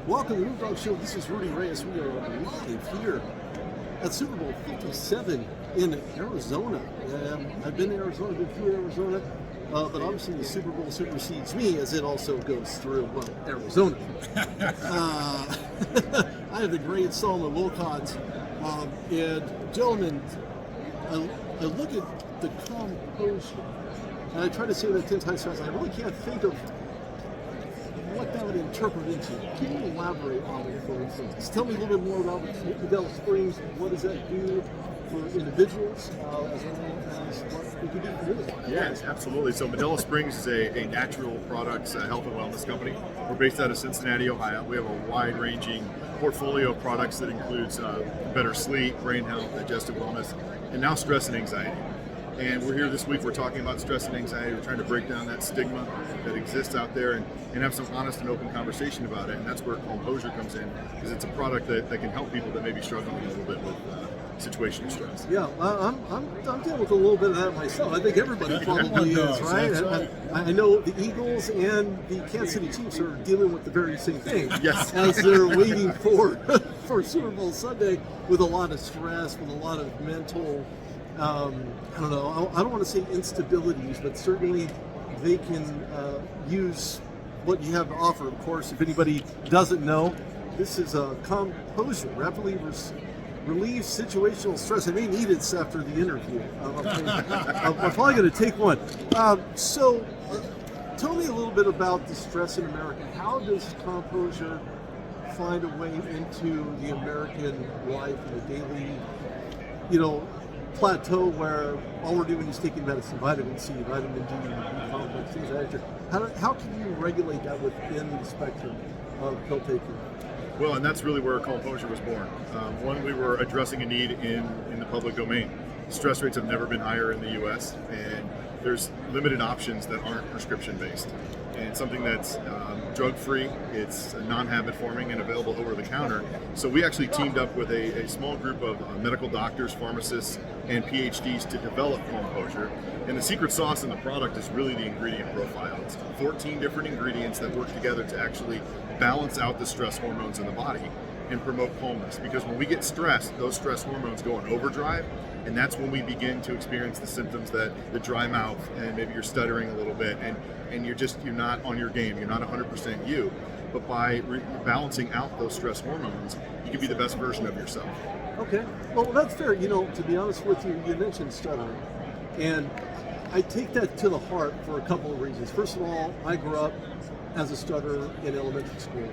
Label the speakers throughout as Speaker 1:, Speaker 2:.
Speaker 1: Welcome to the Rude Dog Show. This is Rudy Reyes. We are live here at Super Bowl 57 in Arizona. I've been to Arizona, been through Arizona, but obviously the Super Bowl supersedes me as it also goes through, well, Arizona. I have the great Solomon Wilcots. And gentlemen, I look at the CalmPosure, and I try to say that 10 times fast. I really can't think of what that would interpret into. Can you elaborate on it, for instance? Tell me a little bit more about Medela Springs. What does that do for individuals, as well as what we can do for business?
Speaker 2: Yes, absolutely. So Medela Springs is a natural products health and wellness company. We're based out of Cincinnati, Ohio. We have a wide-ranging portfolio of products that includes better sleep, brain health, digestive wellness, and now stress and anxiety. And we're here this week, we're talking about stress and anxiety. We're trying to break down that stigma that exists out there and have some honest and open conversation about it. And that's where CalmPosure comes in, because it's a product that can help people that may be struggling a little bit with situational stress.
Speaker 1: Yeah, I'm dealing with a little bit of that myself. I think everybody probably is, right? I know the Eagles and the Kansas City Chiefs are dealing with the very same thing.
Speaker 2: Yes.
Speaker 1: As they're waiting for Super Bowl Sunday with a lot of stress, with a lot of mental, I don't know, I don't want to say instabilities, but certainly they can use what you have to offer. Of course, if anybody doesn't know, this is a CalmPosure, rapidly relieves situational stress. I may need it after the interview. I'm probably going to take one. So tell me a little bit about the stress in America. How does CalmPosure find a way into the American life in a daily, plateau where all we're doing is taking medicine, vitamin C, vitamin D, B complex, things like that? How can you regulate that within the spectrum of pill taking?
Speaker 2: Well, and that's really where CalmPosure was born. One, we were addressing a need in the public domain. Stress rates have never been higher in the U.S., and there's limited options that aren't prescription-based. And something that's drug-free, it's non-habit forming and available over the counter. So we actually teamed up with a small group of medical doctors, pharmacists, and PhDs to develop CalmPosure. And the secret sauce in the product is really the ingredient profile. It's 14 different ingredients that work together to actually balance out the stress hormones in the body and promote calmness. Because when we get stressed, those stress hormones go on overdrive, and that's when we begin to experience the symptoms that the dry mouth, and maybe you're stuttering a little bit, and you're not on your game, you're not 100% you. But by balancing out those stress hormones, you can be the best version of yourself.
Speaker 1: Okay, well that's fair. To be honest with you, you mentioned stuttering, and I take that to the heart for a couple of reasons. First of all, I grew up as a stutterer in elementary school.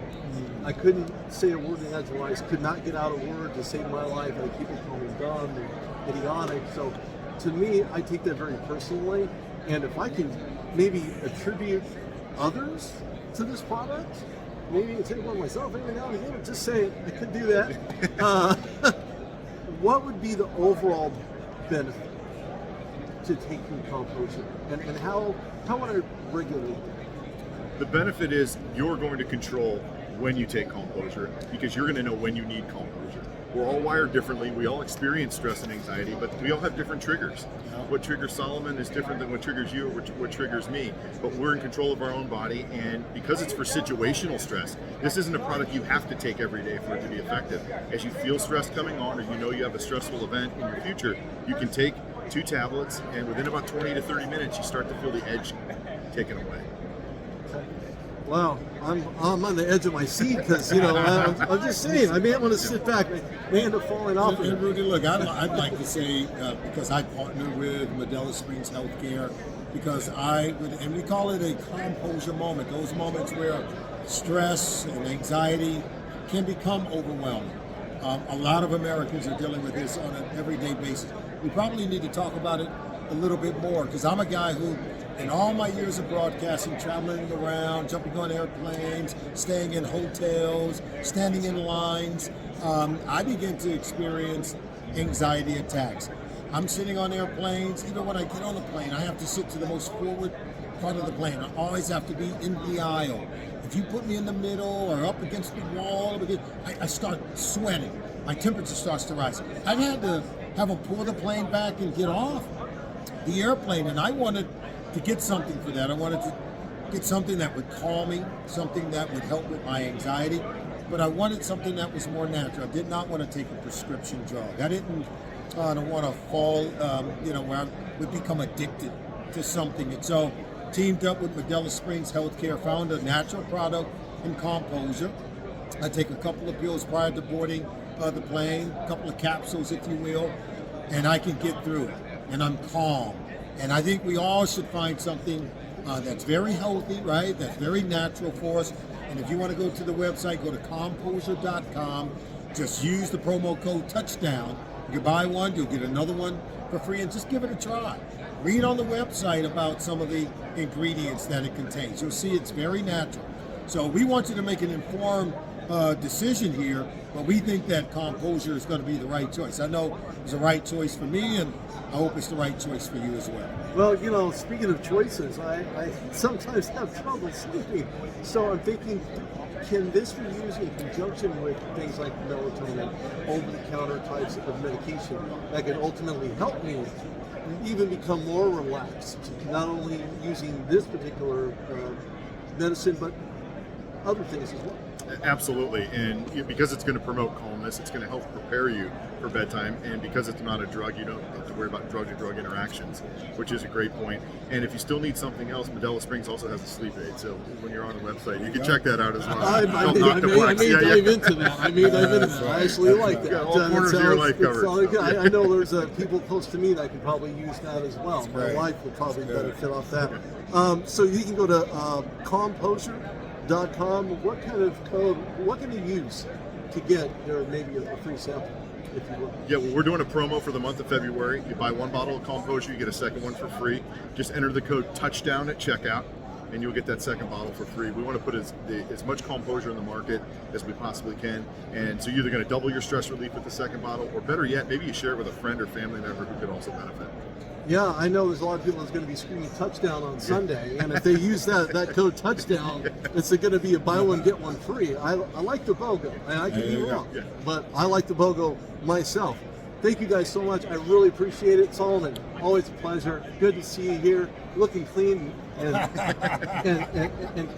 Speaker 1: I couldn't say a word in edgewise, could not get out a word to save my life. Like, people call me dumb and idiotic. So to me, I take that very personally. And if I can maybe attribute others to this product, maybe take one myself every now and again, just say I could do that. What would be the overall benefit to taking CalmPosure, and how would I regulate that?
Speaker 2: The benefit is you're going to control when you take CalmPosure, because you're going to know when you need CalmPosure. We're all wired differently. We all experience stress and anxiety, but we all have different triggers. What triggers Solomon is different than what triggers you, or what triggers me. But we're in control of our own body, and because it's for situational stress, this isn't a product you have to take every day for it to be effective. As you feel stress coming on, or you have a stressful event in your future, you can take 2 tablets, and within about 20 to 30 minutes, you start to feel the edge taken away.
Speaker 1: Wow, I'm on the edge of my seat, because I'm just saying, I may want to sit back. I may end up falling off.
Speaker 3: And Rudy, look, I'd like to say, because I partner with Medela Springs Healthcare, because and we call it a CalmPosure moment, those moments where stress and anxiety can become overwhelming. A lot of Americans are dealing with this on an everyday basis. We probably need to talk about it a little bit more, because I'm a guy who, in all my years of broadcasting, traveling around, jumping on airplanes, staying in hotels, standing in lines, I begin to experience anxiety attacks. I'm sitting on airplanes. Even when I get on the plane, I have to sit to the most forward part of the plane. I always have to be in the aisle. If you put me in the middle or up against the wall, I start sweating. My temperature starts to rise. I've had to have them pull the plane back and get off the airplane, and I wanted to get something for that. I wanted to get something that would calm me, something that would help with my anxiety. but I wanted something that was more natural. I did not want to take a prescription drug. I don't want to fall, where I would become addicted to something. And so teamed up with Medela Springs Healthcare, found a natural product in CalmPosure. I take a couple of pills prior to boarding the plane, a couple of capsules, if you will, and I can get through it. And I'm calm. And I think we all should find something that's very healthy, right? That's very natural for us. And if you want to go to the website, go to CalmPosure.com. Just use the promo code Touchdown. You buy one, you'll get another one for free, and just give it a try. Read on the website about some of the ingredients that it contains. You'll see it's very natural. So we want you to make an informed decision here, but we think that CalmPosure is going to be the right choice. I know it's the right choice for me, and I hope it's the right choice for you as well.
Speaker 1: Well, speaking of choices, I sometimes have trouble sleeping. So I'm thinking, can this be used in conjunction with things like melatonin, over-the-counter types of medication that can ultimately help me even become more relaxed, not only using this particular medicine, but other things as well?
Speaker 2: Absolutely, and because it's going to promote calmness, it's going to help prepare you for bedtime, and because it's not a drug, you don't have to worry about drug-to-drug interactions, which is a great point. And if you still need something else, Medela Springs also has a sleep aid, so when you're on the website, you can check that out as well.
Speaker 1: I may dive into that. I actually like that.
Speaker 2: All corners of your life covered.
Speaker 1: I know there's people close to me that could probably use that as well. My wife would probably benefit off that. So you can go to CalmPosure.com. What kind of code, what can you use to get maybe a free sample, if you will?
Speaker 2: Yeah, well, we're doing a promo for the month of February. You buy one bottle of CalmPosure, you get a second one for free. Just enter the code Touchdown at checkout, and you'll get that second bottle for free. We want to put as much CalmPosure in the market as we possibly can, and so you're either going to double your stress relief with the second bottle, or better yet, maybe you share it with a friend or family member who could also benefit.
Speaker 1: Yeah, I know there's a lot of people that's going to be screaming touchdown on Sunday, and if they use that code touchdown, it's going to be a buy one, get one free. I like the BOGO, and I can be wrong, but I like the BOGO myself. Thank you guys so much. I really appreciate it. Solomon, always a pleasure. Good to see you here, looking clean and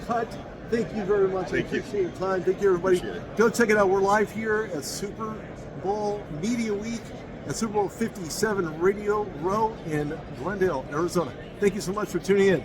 Speaker 1: cut. Thank you very much. I appreciate your time. Thank you, everybody. Go check it out. We're live here at Super Bowl Media Week at Super Bowl 57 Radio Row in Glendale, Arizona. Thank you so much for tuning in.